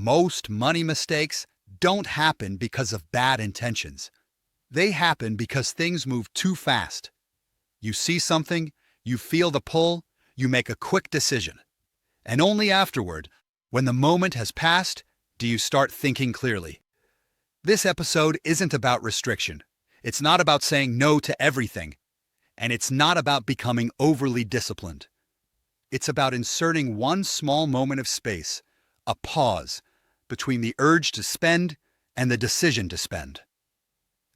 Most money mistakes don't happen because of bad intentions. They happen because things move too fast. You see something, you feel the pull, you make a quick decision. And only afterward, when the moment has passed, do you start thinking clearly. This episode isn't about restriction. It's not about saying no to everything. And it's not about becoming overly disciplined. It's about inserting one small moment of space, a pause, between the urge to spend and the decision to spend.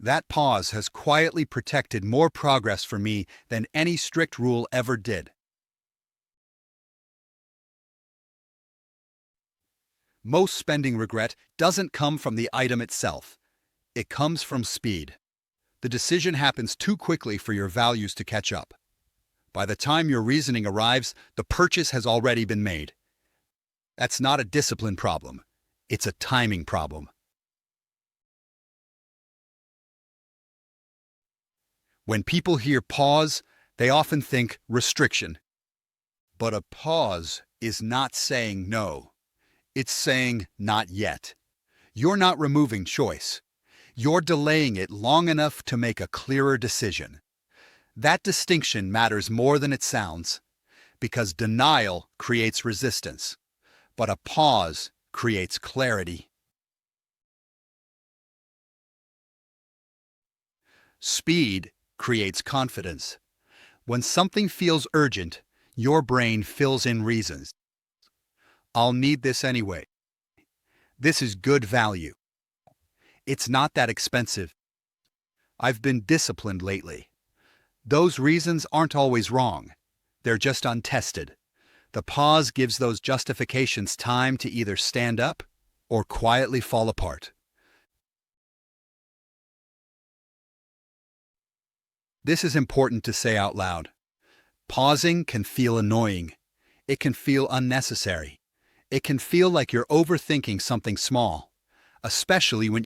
That pause has quietly protected more progress for me than any strict rule ever did. Most spending regret doesn't come from the item itself. It comes from speed. The decision happens too quickly for your values to catch up. By the time your reasoning arrives, the purchase has already been made. That's not a discipline problem. It's a timing problem. When people hear pause, they often think restriction. But a pause is not saying no. It's saying not yet. You're not removing choice. You're delaying it long enough to make a clearer decision. That distinction matters more than it sounds, because denial creates resistance, but a pause creates clarity. Speed creates confidence. When something feels urgent, your brain fills in reasons. I'll need this anyway. This is good value. It's not that expensive. I've been disciplined lately. Those reasons aren't always wrong. They're just untested. The pause gives those justifications time to either stand up or quietly fall apart. This is important to say out loud. Pausing can feel annoying. It can feel unnecessary. It can feel like you're overthinking something small, especially when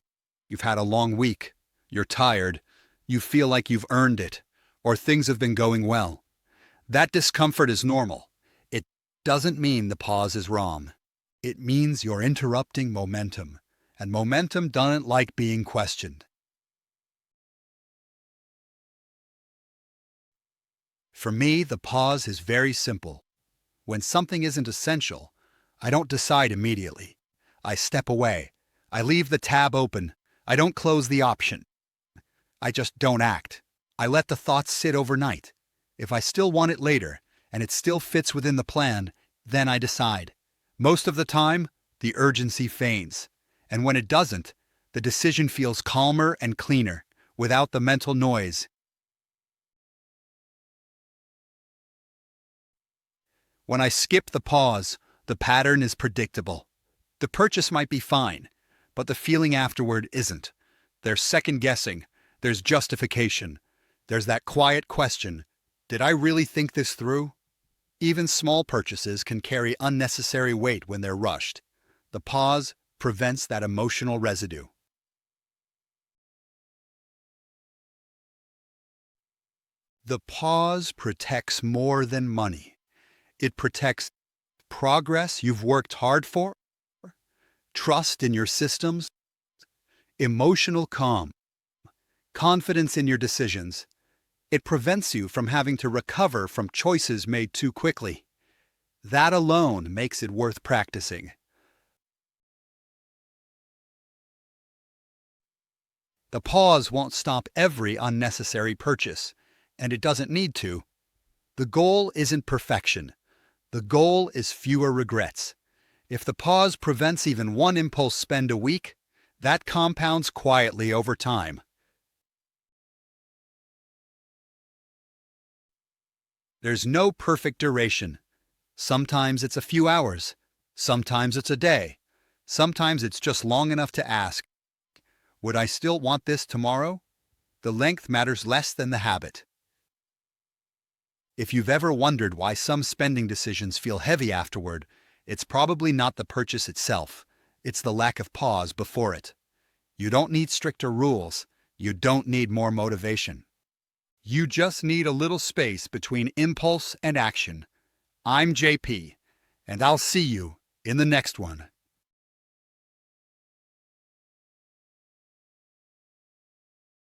you've had a long week, you're tired, you feel like you've earned it, or things have been going well. That discomfort is normal. It doesn't mean the pause is wrong. It means you're interrupting momentum, and momentum doesn't like being questioned. For me, the pause is very simple. When something isn't essential, I don't decide immediately. I step away. I leave the tab open. I don't close the option. I just don't act. I let the thoughts sit overnight. If I still want it later, and it still fits within the plan, then I decide. Most of the time, the urgency fades. And when it doesn't, the decision feels calmer and cleaner, without the mental noise. When I skip the pause, the pattern is predictable. The purchase might be fine, but the feeling afterward isn't. There's second guessing. There's justification. There's that quiet question, did I really think this through? Even small purchases can carry unnecessary weight when they're rushed. The pause prevents that emotional residue. The pause protects more than money. It protects progress you've worked hard for, trust in your systems, emotional calm, confidence in your decisions. It prevents you from having to recover from choices made too quickly. That alone makes it worth practicing. The pause won't stop every unnecessary purchase, and it doesn't need to. The goal isn't perfection. The goal is fewer regrets. If the pause prevents even one impulse spend a week, that compounds quietly over time. There's no perfect duration. Sometimes it's a few hours. Sometimes it's a day. Sometimes it's just long enough to ask, would I still want this tomorrow? The length matters less than the habit. If you've ever wondered why some spending decisions feel heavy afterward, it's probably not the purchase itself. It's the lack of pause before it. You don't need stricter rules. You don't need more motivation. You just need a little space between impulse and action. I'm JP, and I'll see you in the next one.